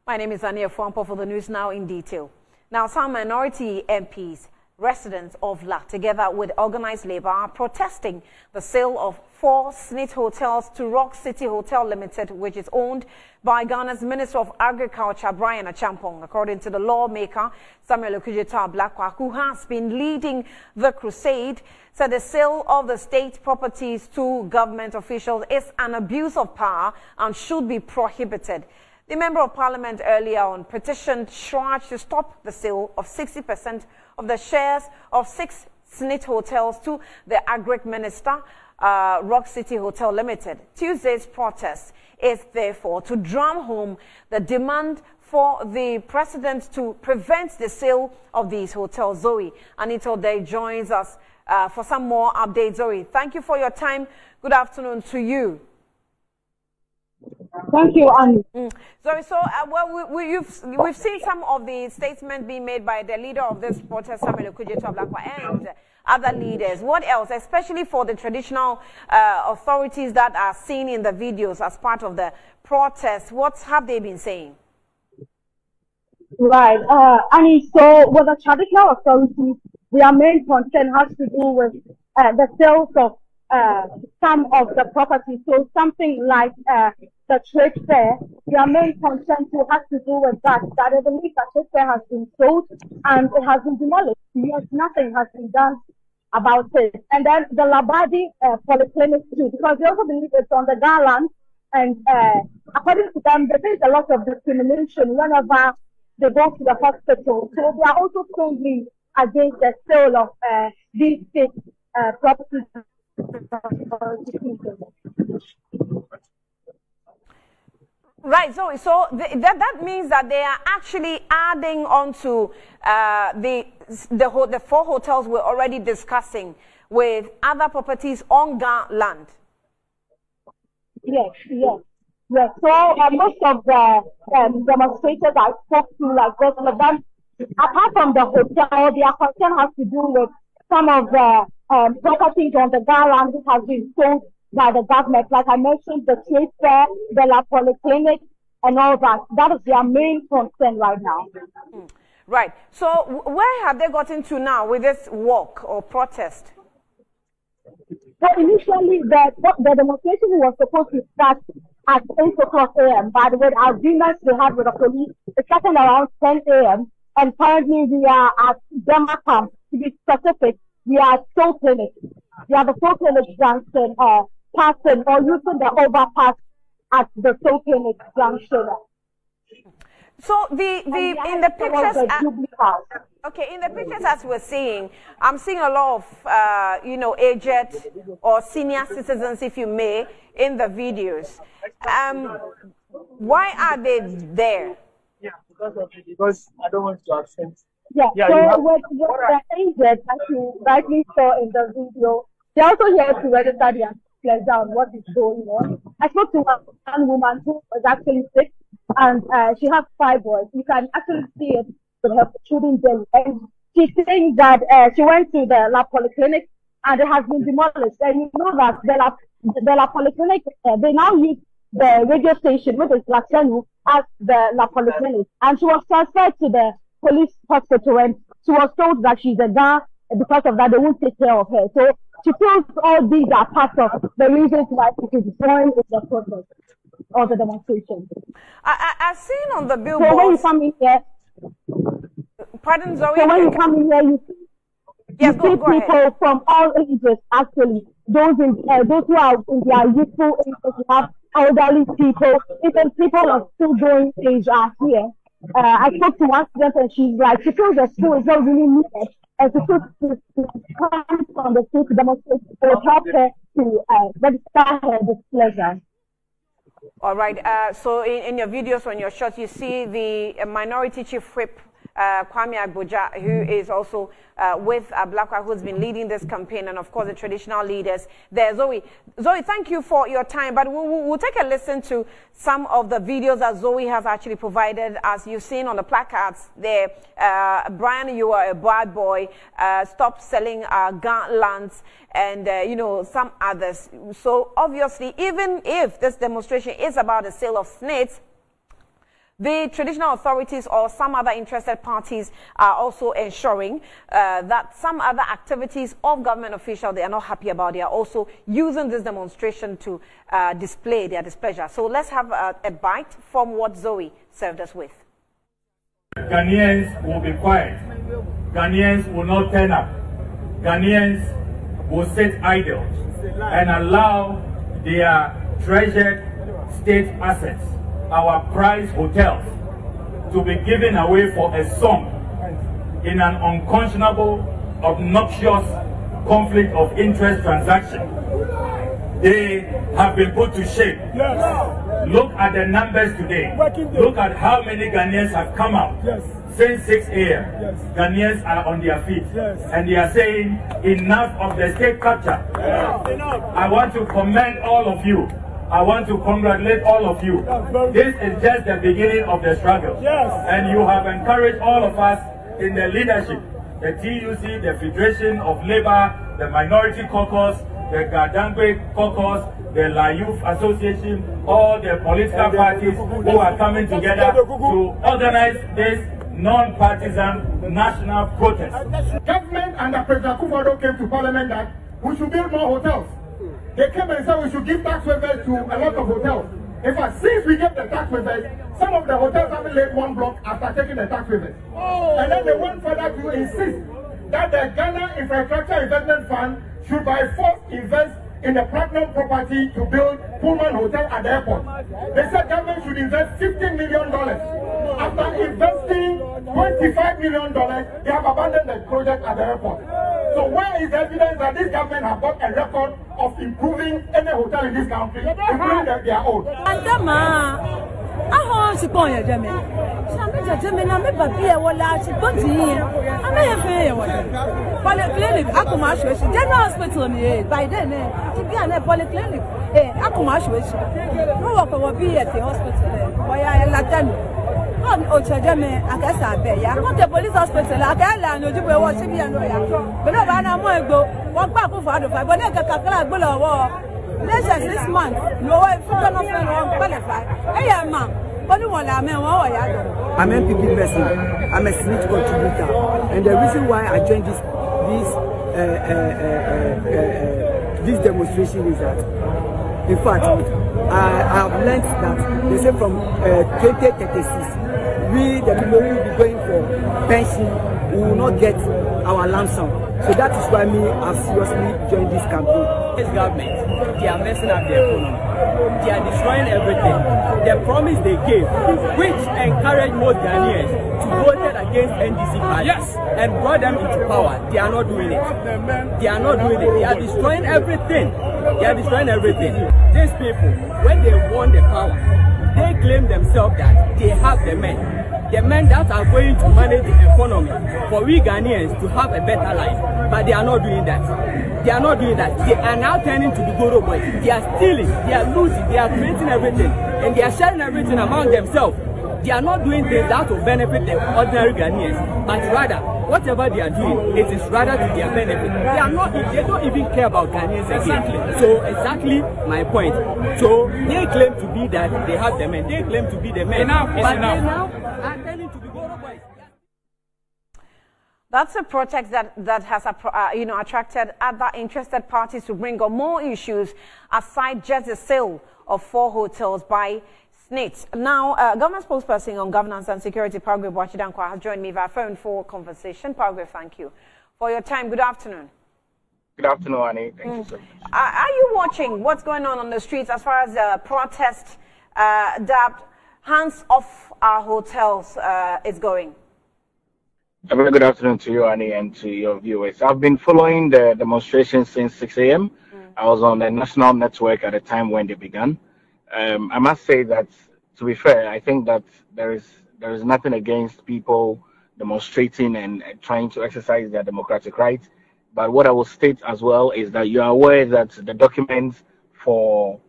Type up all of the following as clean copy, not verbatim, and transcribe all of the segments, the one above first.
My name is Ania Fuampo for the news now in detail. Now, some minority MPs, residents of La, together with organized labor, are protesting the sale of 4 SNIT hotels to Rock City Hotel Limited, which is owned by Ghana's Minister of Agriculture, Brian Achampong. According to the lawmaker, Samuel Okudzeto Ablakwa, who has been leading the crusade, said the sale of the state properties to government officials is an abuse of power and should be prohibited. The Member of Parliament earlier on petitioned Shraj to stop the sale of 60% of the shares of 6 SNIT hotels to the Agric Minister, Rock City Hotel Limited. Tuesday's protest is therefore to drum home the demand for the President to prevent the sale of these hotels. Zoe Anita Day joins us for some more updates. Zoe, thank you for your time. Good afternoon to you. Thank you, Annie. Sorry, so we've seen some of the statements being made by the leader of this protest, Samuel Okudzeto Ablakwa, and other leaders. What else, especially for the traditional authorities that are seen in the videos as part of the protest? What have they been saying? Right, Annie. So, with the traditional authorities, their main concern has to do with the sales of some of the properties. So, something like the trade fair, their main concern has to do with that I believe that trade fair has been sold and it has been demolished. Yes, nothing has been done about it. And then the Labadi polyclinic too, because they also believe it's on the Garland, and according to them, there is a lot of discrimination whenever they go to the hospital. So they are also strongly against the sale of these state properties. Right, so that means that they are actually adding on to the 4 hotels we're already discussing with other properties on Ga land. Yes. So most of the demonstrators I spoke to, like most of them, apart from the hotel, their concern has to do with some of the properties on the Ga land which has been sold by the government. Like I mentioned, the trade fair, the La Polyclinic, and all that. That is their main concern right now. Right. So where have they gotten to now with this walk or protest? So initially, the demonstration was supposed to start at 8 a.m. But with agreements they had with the police, it started around 10 a.m. And currently we are at Dema Camp. To be specific, we are at Soul Clinic. We are the Soul Clinic junction, passing or using the overpass at the Soul Clinic junction. So in the pictures, in the pictures as we're seeing, I'm seeing a lot of aged or senior citizens, if you may, in the videos. Why are they there? Yeah, because I don't want to absent. Yeah, so with the aged, as you rightly saw in the video, they're also here to register their flesh down what is going on. I spoke to one woman who was actually sick, and she has 5 boys. You can actually see it with her children belly. And she's saying that she went to the La Polyclinic and it has been demolished. And you know that the La Polyclinic, they now use the radio station, which is La Chenu, as the La Polyclinic. And she was transferred to the police hospital, and she was told that she's a girl, and because of that, they won't take care of her. So she feels all these are part of the reasons why she is joining the protest or the demonstration. I've seen on the billboard. So when you come in here, pardon, Zoe. So when you come in here, you see people from all ages. Actually, those who are in their youthful ages, you have elderly people, even people of children age are here. I spoke to one student and she's like, she feels the school is not really needed. And she feels to come from the street to demonstrate to help her to register her displeasure. All right. So in your videos, on your shots, you see the minority chief whip, Kwame Agboja, who is also with Ablakwa, who's been leading this campaign, and of course the traditional leaders there. Zoe, thank you for your time, but we'll take a listen to some of the videos that Zoe has actually provided. As you've seen on the placards there, Brian, you are a bad boy, stop selling our lands, and some others. So obviously, even if this demonstration is about the sale of SNITs, The traditional authorities or some other interested parties are also ensuring that some other activities of government officials they are not happy about. They are also using this demonstration to display their displeasure. So let's have a bite from what Zoe served us with. Ghanaians will be quiet. Ghanaians will not turn up. Ghanaians will sit idle and allow their treasured state assets, our prized hotels, to be given away for a song in an unconscionable, obnoxious conflict of interest transaction. They have been put to shame. Yes. Look at the numbers today. Look at how many Ghanaians have come out. Yes. Since 6 a.m. Yes. Ghanaians are on their feet. Yes. And they are saying enough of the state capture. Yes. I want to commend all of you. I want to congratulate all of you. This is just the beginning of the struggle. Yes. And you have encouraged all of us in the leadership, the TUC, the Federation of Labour, the Minority Caucus, the Gadangwe Caucus, the La Youth Association, all the political parties who are coming together to organize this non-partisan national protest. Government under President Akufo-Addo came to Parliament that we should build more hotels. They came and said we should give tax waivers to a lot of hotels. In fact, since we gave the tax waivers, some of the hotels haven't laid one block after taking the tax waivers. And then they went further to insist that the Ghana Infrastructure Investment Fund should by force invest in the platinum property to build Pullman Hotel at the airport. They said government should invest $15 million. After investing $25 million, they have abandoned the project at the airport. So where is the evidence that this government has got a record of improving any hotel in this country, including their own? Polyclinic, General Hospital, by then, polyclinic, no work will be at the hospital. Why I Latin? On Ochajame, I guess I bet ya. Not the police hospital, I can't know you were watching me and lawyer. But no, I go, walk back for father, but I can't go war. Let's this month, no way, for the qualify. Hey, ma'am. I'm an NPP person. I'm a Senate contributor, and the reason why I joined this demonstration is that, in fact, I have learned that they say from 2036, we the people who will be going for pension, we will not get our lump sum. So that is why I've seriously joined this campaign. This government, they are messing up the economy. They are destroying everything. The promise they gave, which encouraged most Ghanaians to vote against NDC MPs and brought them into power, they are not doing it. They are not doing it. They are destroying everything. They are destroying everything. These people, when they won the power, they claim themselves that they have the men that are going to manage the economy for we Ghanaians to have a better life. But they are not doing that. They are not doing that. They are now turning to the Goro boys. They are stealing, they are looting, they are creating everything, and they are sharing everything among themselves. They are not doing things that will benefit the ordinary Ghanaians, but rather, whatever they are doing, it is rather to their benefit. They don't even care about Ghanaians again. So exactly my point. So they claim to be that they have the men. They claim to be the men. But they now are turning to the Goro boys. That's a protest that has attracted other interested parties to bring on more issues aside just the sale of 4 hotels by SNIT. Now, government spokesperson on governance and security, Paragraph Wachidankwa, has joined me via phone for conversation. Paragraph, thank you for your time. Good afternoon. Good afternoon, Annie. Thank you so much. Are you watching what's going on the streets as far as the protest that hands off our hotels is going? A very good afternoon to you, Annie, and to your viewers. I've been following the demonstration since 6 a.m. I was on the national network at the time when they began. I must say that, to be fair, I think that there is nothing against people demonstrating and trying to exercise their democratic rights. But what I will state as well is that you are aware that the documents for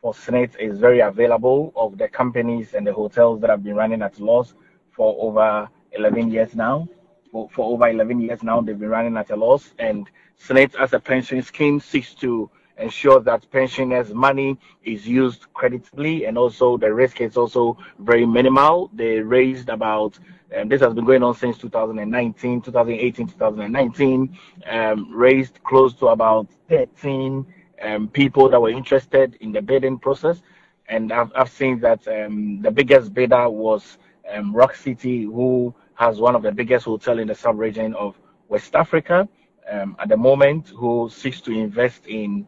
SNIT is very available of the companies and the hotels that have been running at loss for over 11 years now. For over 11 years now, they've been running at a loss. And SNIT, as a pension scheme, seeks to ensure that pensioners' money is used creditably, and also the risk is also very minimal. They raised about, this has been going on since 2019, 2018, 2019, raised close to about 13 people that were interested in the bidding process. And I've seen that the biggest bidder was Rock City, who has one of the biggest hotels in the sub-region of West Africa at the moment, who seeks to invest in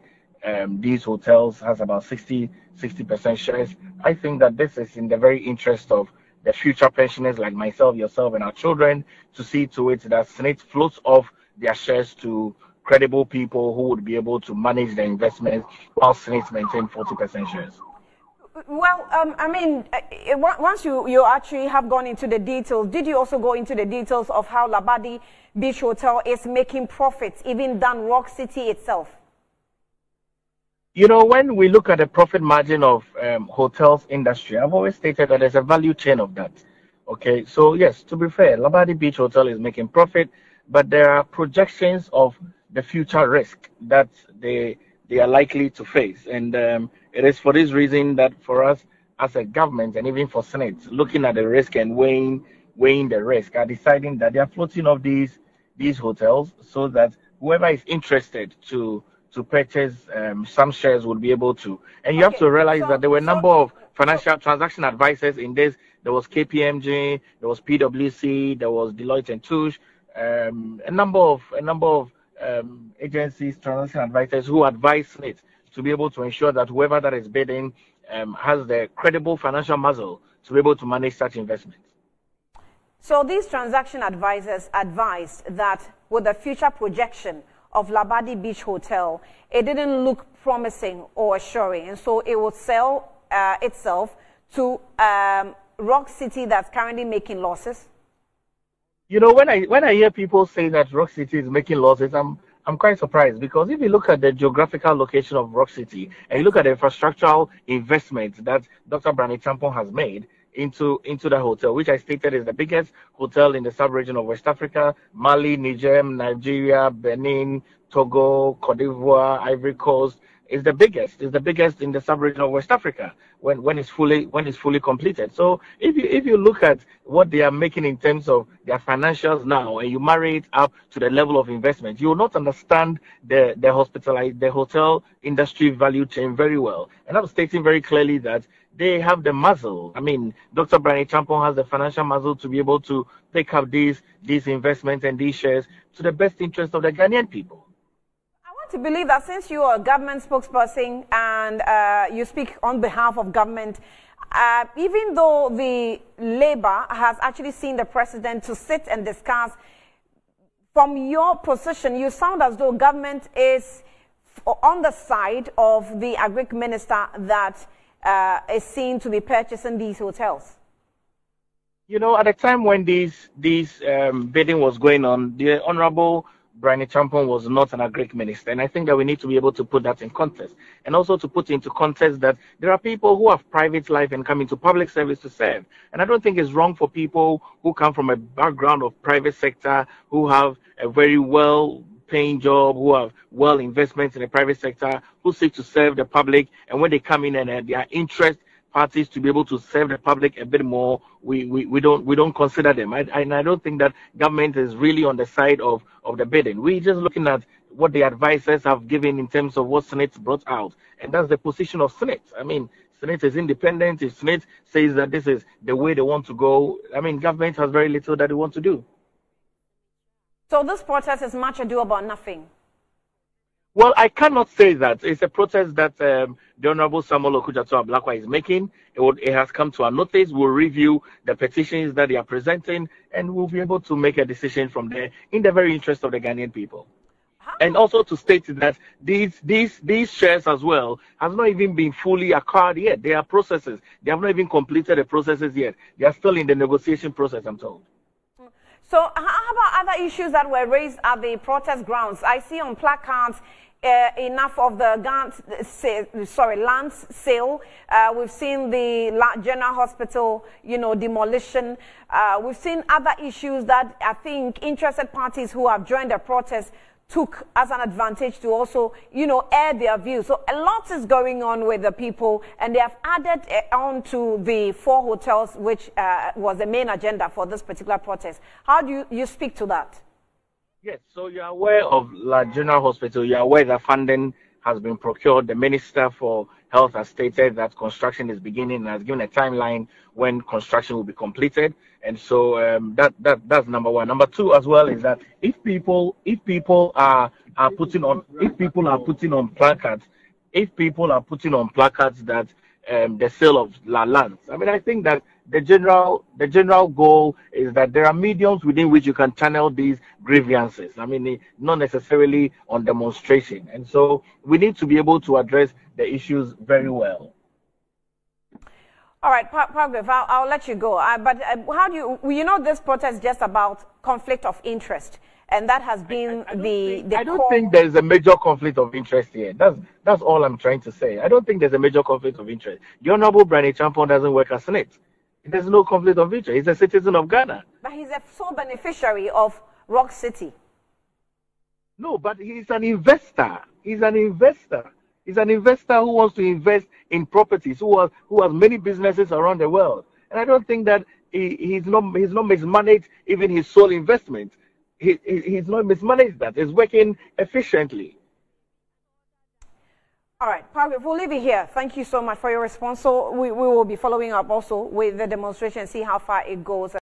these hotels, has about 60% shares. I think that this is in the very interest of the future pensioners like myself, yourself, and our children, to see to it that SNIT floats off their shares to credible people who would be able to manage the investments while SNIT maintain 40% shares. Well, I mean, once you actually have gone into the details, did you also go into the details of how Labadi Beach Hotel is making profits, even than Rock City itself? You know, when we look at the profit margin of hotels industry, I've always stated that there's a value chain of that. Okay, so yes, to be fair, Labadi Beach Hotel is making profit, but there are projections of the future risk that they are likely to face. And it is for this reason that for us as a government, and even for Senate, looking at the risk and weighing the risk, are deciding that they are floating off these hotels so that whoever is interested to purchase some shares will be able to. And you have to realize that there were a number of financial transaction advisors in this. There was KPMG, there was PwC, there was Deloitte and Touche, a number of agencies, transaction advisors who advise it to be able to ensure that whoever that is bidding has the credible financial muscle to be able to manage such investments. So these transaction advisors advised that with the future projection of Labadi Beach Hotel, it didn't look promising or assuring, and so it would sell itself to Rock City that's currently making losses. You know, when I hear people say that Rock City is making losses, I'm quite surprised, because if you look at the geographical location of Rock City and you look at the infrastructural investment that Dr. Brani Champon has made into the hotel, which I stated is the biggest hotel in the sub-region of West Africa, Mali, Niger, Nigeria, Benin, Togo, Cote d'Ivoire, Ivory Coast, is the biggest in the sub-region of West Africa when it's fully completed. So if you look at what they are making in terms of their financials now, and you marry it up to the level of investment, you will not understand the hotel industry value chain very well. And I'm stating very clearly that they have the muscle. I mean, Dr. Brani Champon has the financial muscle to be able to pick up these investments and these shares to the best interest of the Ghanaian people. To believe that since you are a government spokesperson and you speak on behalf of government, even though the Labour has actually seen the president to sit and discuss, from your position, you sound as though government is on the side of the agric minister that is seen to be purchasing these hotels. You know, at the time when these bidding was going on, the Honorable Brani Champon was not an agric minister, and I think that we need to be able to put that in context, and also to put into context that there are people who have private life and come into public service to serve. And I don't think it's wrong for people who come from a background of private sector, who have a very well-paying job, who have well investments in the private sector, who seek to serve the public, and when they come in and their interest parties to be able to serve the public a bit more, we don't consider them. I don't think that government is really on the side of the bidding. We're just looking at what the advisors have given in terms of what Senate brought out, and that's the position of Senate. I mean, Senate is independent. If Senate says that this is the way they want to go, I mean, government has very little that they want to do. So this protest is much ado about nothing. Well, I cannot say that. It's a protest that the Honorable Samuel Okudzato-Ablakwa is making. It has come to our notice. We'll review the petitions that they are presenting, and we'll be able to make a decision from there in the very interest of the Ghanaian people. And also to state that these shares as well have not even been fully acquired yet. They are processes. They have not even completed the processes yet. They are still in the negotiation process, I'm told. So how about other issues that were raised at the protest grounds? I see on placards enough of the land sale. We've seen the General Hospital, demolition. We've seen other issues that I think interested parties who have joined the protest took as an advantage to also, air their views. So a lot is going on with the people, and they have added on to the 4 hotels, which was the main agenda for this particular protest. How do you speak to that? Yes, so you're aware of La General Hospital. You're aware that funding has been procured. The Minister for Health has stated that construction is beginning and has given a timeline when construction will be completed. And so that's number one. Number two as well is that if people are putting on placards that the sale of lands. I mean, I think that the general goal is that there are mediums within which you can channel these grievances. I mean, not necessarily on demonstration. And so we need to be able to address the issues very well. All right, Paragraph, I'll let you go. But how do you, this protest is just about conflict of interest. And that has been I don't think there's a major conflict of interest here. That's all I'm trying to say. I don't think there's a major conflict of interest. The Honorable Brandy Champon doesn't work as Senate. There's no conflict of interest. He's a citizen of Ghana. But he's a sole beneficiary of Rock City. No, but he's an investor. He's an investor. He's an investor who wants to invest in properties, who has many businesses around the world. And I don't think that he's not mismanaged even his sole investment. He's not mismanaged that. He's working efficiently. All right, Paragraph, we'll leave it here. Thank you so much for your response. So we will be following up also with the demonstration, see how far it goes.